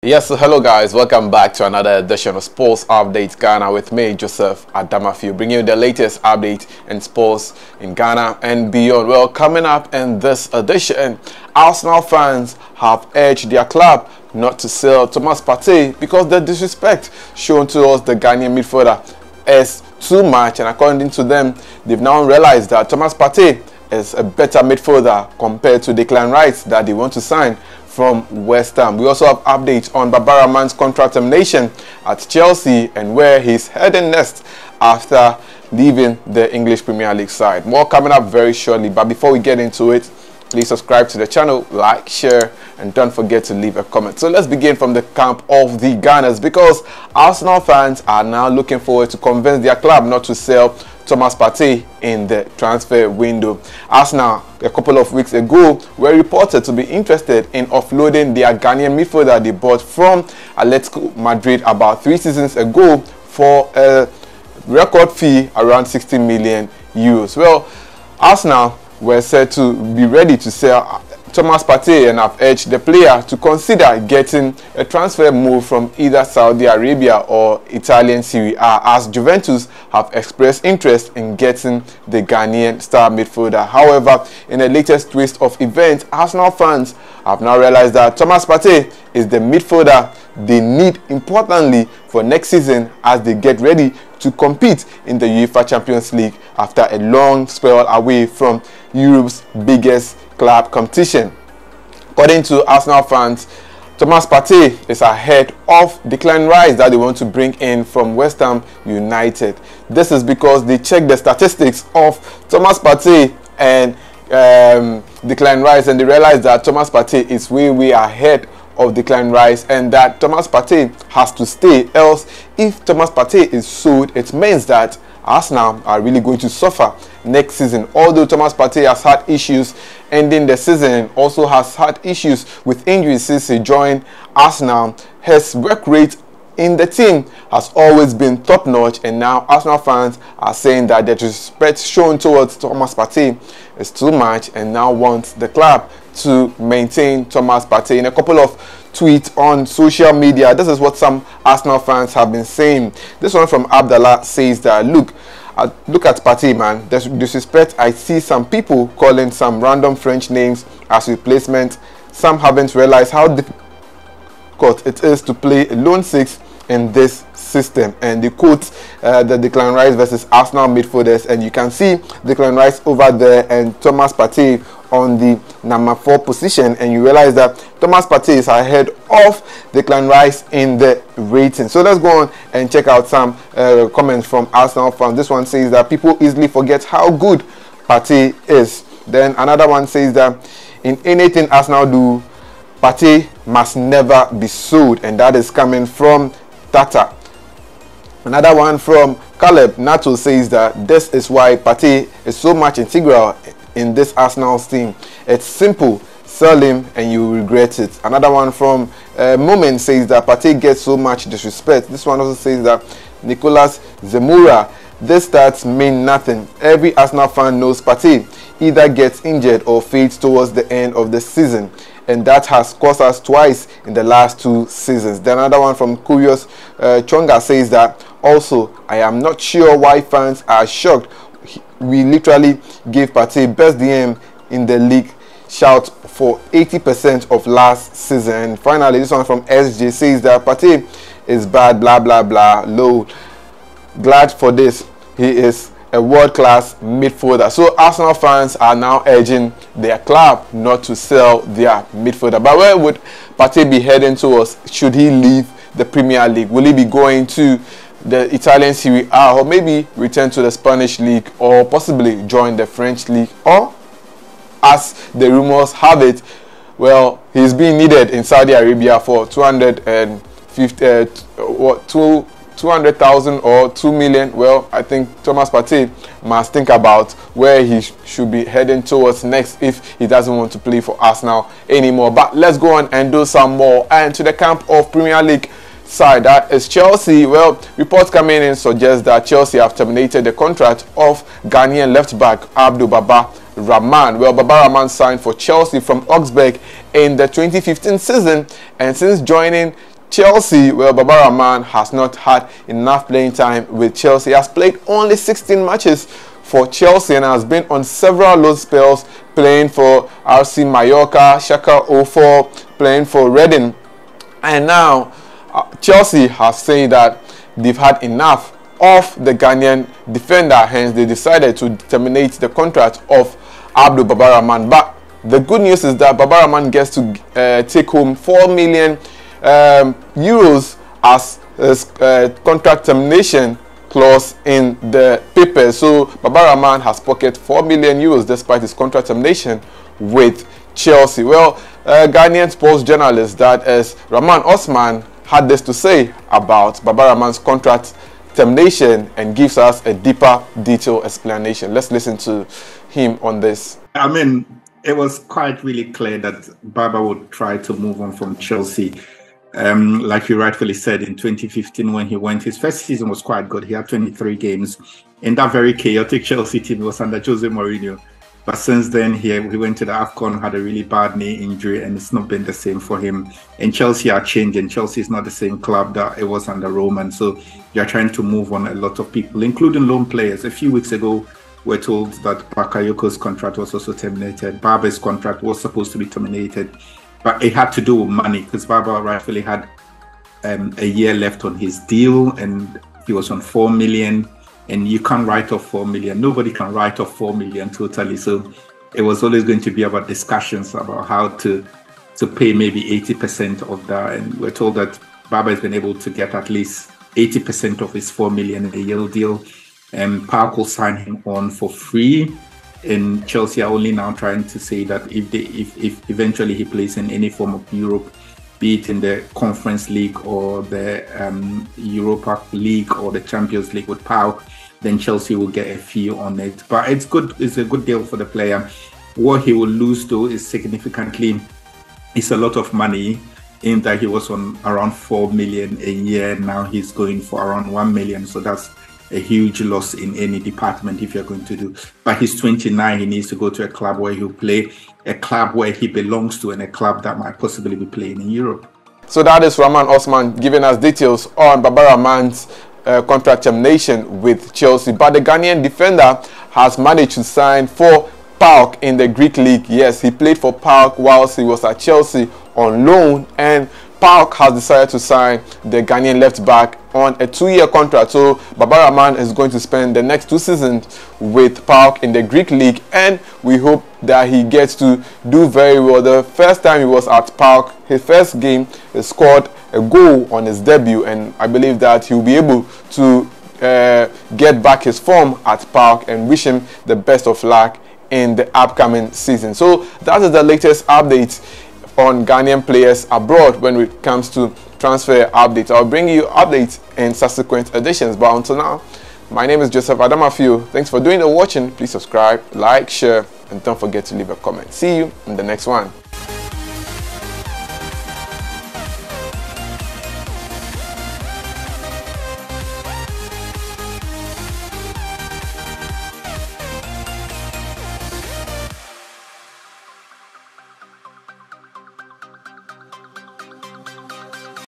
Yes, so hello guys, welcome back to another edition of Sports Update Ghana with me, Joseph Adamafiu, bringing you the latest update in sports in Ghana and beyond. Well, coming up in this edition, Arsenal fans have urged their club not to sell Thomas Partey because the disrespect shown towards the Ghanaian midfielder is too much, and according to them, they've now realized that Thomas Partey is a better midfielder compared to Declan Rice that they want to sign from West Ham. We also have updates on Baba Rahman's contract termination at Chelsea and where he's heading next after leaving the English Premier League side. More coming up very shortly, but before we get into it, please subscribe to the channel, like, share, and don't forget to leave a comment. So let's begin from the camp of the Gunners, because Arsenal fans are now looking forward to convince their club not to sell Thomas Partey in the transfer window. Arsenal, a couple of weeks ago, were reported to be interested in offloading their Ghanaian midfielder they bought from Atletico Madrid about 3 seasons ago for a record fee around 60 million euros. Well, Arsenal were said to be ready to sell Thomas Partey and have urged the player to consider getting a transfer move from either Saudi Arabia or Italian Serie A, as Juventus have expressed interest in getting the Ghanaian star midfielder. However, in the latest twist of events, Arsenal fans have now realized that Thomas Partey is the midfielder they need importantly for next season as they get ready to compete in the UEFA Champions League after a long spell away from Europe's biggest club competition. According to Arsenal fans, Thomas Partey is ahead of Declan Rice that they want to bring in from West Ham United. This is because they checked the statistics of Thomas Partey and Declan Rice, and they realized that Thomas Partey is way ahead of Declan Rice, and that Thomas Partey has to stay. Else, if Thomas Partey is sold, it means that Arsenal are really going to suffer next season. Although Thomas Partey has had issues ending the season and also has had issues with injuries since he joined Arsenal, his work rate in the team has always been top notch, and now Arsenal fans are saying that the respect shown towards Thomas Partey is too much and now wants the club to maintain Thomas Partey. In a couple of tweets on social media, this is what some Arsenal fans have been saying. This one from Abdallah says that look at Partey, man, there's disrespect. I see some people calling some random French names as replacement. Some haven't realized how difficult it is to play a lone six in this system. And they quote the Declan Rice versus Arsenal midfielders, and you can see Declan Rice over there and Thomas Partey on the number 4 position, and you realize that Thomas Partey is ahead of Declan Rice in the rating. So let's go on and check out some comments from Arsenal fans. This one says that people easily forget how good Partey is. Then another one says that in anything Arsenal do, Partey must never be sold, and that is coming from Tata. Another one from Caleb Nato says that this is why Partey is so much integral in this Arsenal team. It's simple, sell him and you will regret it. Another one from Moment says that Partey gets so much disrespect. This one also says that Nicolas Zemura, this stats mean nothing. Every Arsenal fan knows Partey either gets injured or fades towards the end of the season, and that has cost us twice in the last 2 seasons. Then another one from Curious Chonga says that also, I am not sure why fans are shocked. We literally gave Partey best DM in the league shout for 80% of last season. And finally, this one from SJ says that Partey is bad, blah blah blah, low. Glad for this, he is a world-class midfielder. So Arsenal fans are now urging their club not to sell their midfielder. But where would Partey be heading towards should he leave the Premier League? Will he be going to the Italian Serie A, or maybe return to the Spanish League, or possibly join the French League? Or, as the rumors have it, well, he's being needed in Saudi Arabia for 200,000 or 2 million. Well, I think Thomas Partey must think about where he should be heading towards next if he doesn't want to play for Arsenal anymore. But let's go on and do some more, and to the camp of Premier League side, that is Chelsea. Well, reports coming in suggest that Chelsea have terminated the contract of Ghanaian left back Abdul Baba Rahman. Well, Baba Rahman signed for Chelsea from Augsburg in the 2015 season, and since joining Chelsea, well, Baba Rahman has not had enough playing time with Chelsea. He has played only 16 matches for Chelsea and has been on several loan spells, playing for RC Mallorca, Schalke 04, playing for Reading. And now Chelsea has said that they've had enough of the Ghanaian defender, hence they decided to terminate the contract of Baba Rahman. But the good news is that Baba Rahman gets to take home 4 million euros as his contract termination clause in the papers. So Baba Rahman has pocketed 4 million euros despite his contract termination with Chelsea. Well, Ghanaian sports journalist, that is Rahman Osman, had this to say about Baba Rahman's contract termination and gives us a deeper, detailed explanation. Let's listen to him on this. I mean, it was quite really clear that Baba would try to move on from Chelsea. Like you rightfully said, in 2015 when he went, his first season was quite good. He had 23 games. In that very chaotic Chelsea team, it was under Jose Mourinho. But since then, he went to the AFCON, had a really bad knee injury, and it's not been the same for him. And Chelsea are changing. Chelsea is not the same club that it was under Roman. So they're trying to move on a lot of people, including loan players. A few weeks ago, we're told that Bakayoko's contract was also terminated. Baba's contract was supposed to be terminated, but it had to do with money because Baba rightfully had a year left on his deal, and he was on 4 million. And you can't write off 4 million. Nobody can write off 4 million totally. So it was always going to be about discussions about how to pay maybe 80% of that. And we're told that Baba has been able to get at least 80% of his 4 million in a year deal. And Park will sign him on for free. And Chelsea are only now trying to say that if eventually he plays in any form of Europe, be it in the Conference League or the Europa League or the Champions League with Park, then Chelsea will get a fee on it. But it's good. It's a good deal for the player. What he will lose though is significantly. It's a lot of money in that he was on around 4 million a year. Now he's going for around 1 million. So that's a huge loss in any department if you're going to do. But he's 29. He needs to go to a club where he'll play, a club where he belongs to, and a club that might possibly be playing in Europe. So that is Rahman Osman giving us details on Baba Rahman's contract termination with Chelsea. But the Ghanaian defender has managed to sign for PAOK in the Greek league. Yes, he played for PAOK whilst he was at Chelsea on loan, and PAOK has decided to sign the Ghanaian left back on a 2-year contract. So Baba Rahman is going to spend the next 2 seasons with PAOK in the Greek league, and we hope that he gets to do very well. The first time he was at PAOK, his first game, he scored a goal on his debut, and I believe that he'll be able to get back his form at PAOK, and wish him the best of luck in the upcoming season. So that is the latest update on Ghanaian players abroad when it comes to transfer updates. I'll bring you updates in subsequent editions, but until now, my name is Joseph Adamafio. Thanks for doing the watching. Please subscribe, like, share, and don't forget to leave a comment. See you in the next one.